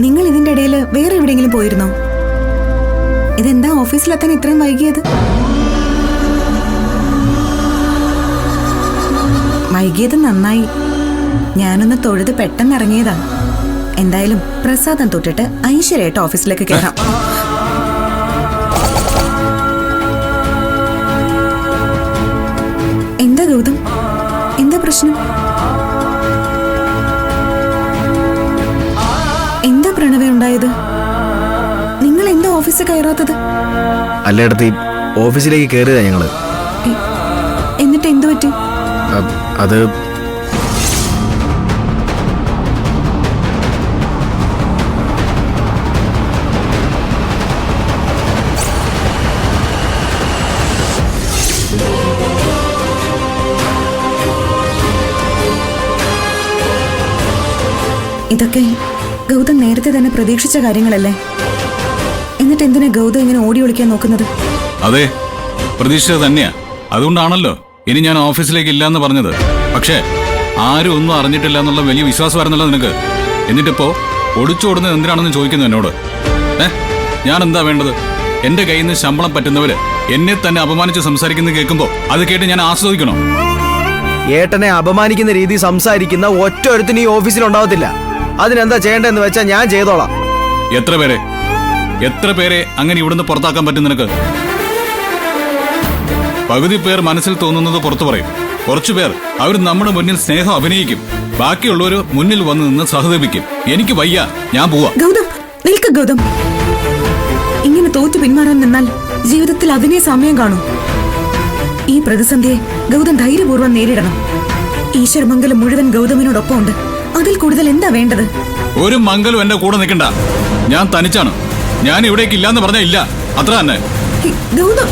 നിങ്ങൾ ഇതിന്റെ ഇടയിൽ വേറെ എവിടെയെങ്കിലും പോയിരുന്നോ? ഇതെന്താ ഓഫീസിലെത്താൻ ഇത്രയും വൈകിയത്? വൈകിയത് നന്നായി. ഞാനൊന്ന് തൊഴുത് പെട്ടെന്ന് ഇറങ്ങിയതാ. എന്തായാലും പ്രസാദം തൊട്ടിട്ട് ഐശ്വര്യമായിട്ട് ഓഫീസിലേക്ക് കയറാം. എന്താ ഗൗതം, എന്താ പ്രശ്നം? എന്താ പ്രണവേ ഉണ്ടായത്? നിങ്ങൾ എന്താ ഓഫീസിൽ കയറാത്തത്? അല്ലേടത്തി ഓഫീസിലേക്ക് കയറിയതാ ഞങ്ങള്. എന്നിട്ട് എന്തു പറ്റി? അത് ഇതൊക്കെ ഗൗതം നേരത്തെ തന്നെ പ്രതീക്ഷിച്ച കാര്യങ്ങളല്ലേ? എന്നിട്ട് എന്തിനാ ഗൗതം ഇങ്ങനെ ഓടി ഒളിക്കാൻ നോക്കുന്നത്? അതെ, പ്രതീക്ഷിച്ചത് തന്നെയാ. അതുകൊണ്ടാണല്ലോ ഇനി ഞാൻ ഓഫീസിലേക്ക് ഇല്ലാന്ന് പറഞ്ഞത്. പക്ഷേ ആരും ഒന്നും അറിഞ്ഞിട്ടില്ല എന്നുള്ള വലിയ വിശ്വാസമായിരുന്നല്ലോ നിനക്ക്. എന്നിട്ടിപ്പോ ഒടിച്ചോടുന്നത് എന്തിനാണെന്ന് ചോദിക്കുന്നു എന്നോട്. ഞാൻ എന്താ വേണ്ടത്? എന്റെ കയ്യിൽ നിന്ന് ശമ്പളം പറ്റുന്നവര് എന്നെ തന്നെ അപമാനിച്ച് സംസാരിക്കുന്നത് കേൾക്കുമ്പോ അത് കേട്ട് ഞാൻ ആസ്വദിക്കണോ? ഏട്ടനെ അപമാനിക്കുന്ന രീതി സംസാരിക്കുന്ന ഒറ്റ ഒരുത്തിന് ഈ ഓഫീസിൽ ഉണ്ടാവത്തില്ല. അതിനെന്താ ചെയ്യേണ്ടതെന്ന് വെച്ചാൽ ഞാൻ ചെയ്തോളാം. എത്ര പേരെ അങ്ങനെ ഇവിടുന്ന് പുറത്താക്കാൻ പറ്റും നിനക്ക്? പകുതി പേർ മനസ്സിൽ തോന്നുന്നത് പുറത്തു പറയും. കുറച്ചു പേർ അവർ നമ്മുടെ മുന്നിൽ സ്നേഹം അഭിനയിക്കും. ബാക്കിയുള്ളവര് മുന്നിൽ വന്ന് നിന്ന് സഹതപിക്കും. എനിക്ക് വയ്യ, ഞാൻ പോവാ. ഗൗതം നിൽക്ക്. ഗൗതം ഇങ്ങനെ തോറ്റു പിന്മാറാൻ നിന്നാൽ ജീവിതത്തിൽ അതിനെ സമയം കാണും. ഈ പ്രതിസന്ധിയെ ഗൗതം ധൈര്യപൂർവ്വം നേരിടണം. ഈശ്വരമംഗലം മുഴുവൻ ഗൗതമിനോടൊപ്പം ഉണ്ട്. അതിൽ കൂടുതൽ എന്താ വേണ്ടത്? ഒരു മംഗലും എന്റെ കൂടെ നിൽക്കണ്ട. ഞാൻ തനിച്ചാണ്. ഞാൻ ഇവിടേക്ക് ഇല്ലാന്ന് പറഞ്ഞാ ഇല്ല, അത്ര തന്നെ. ഗൗതം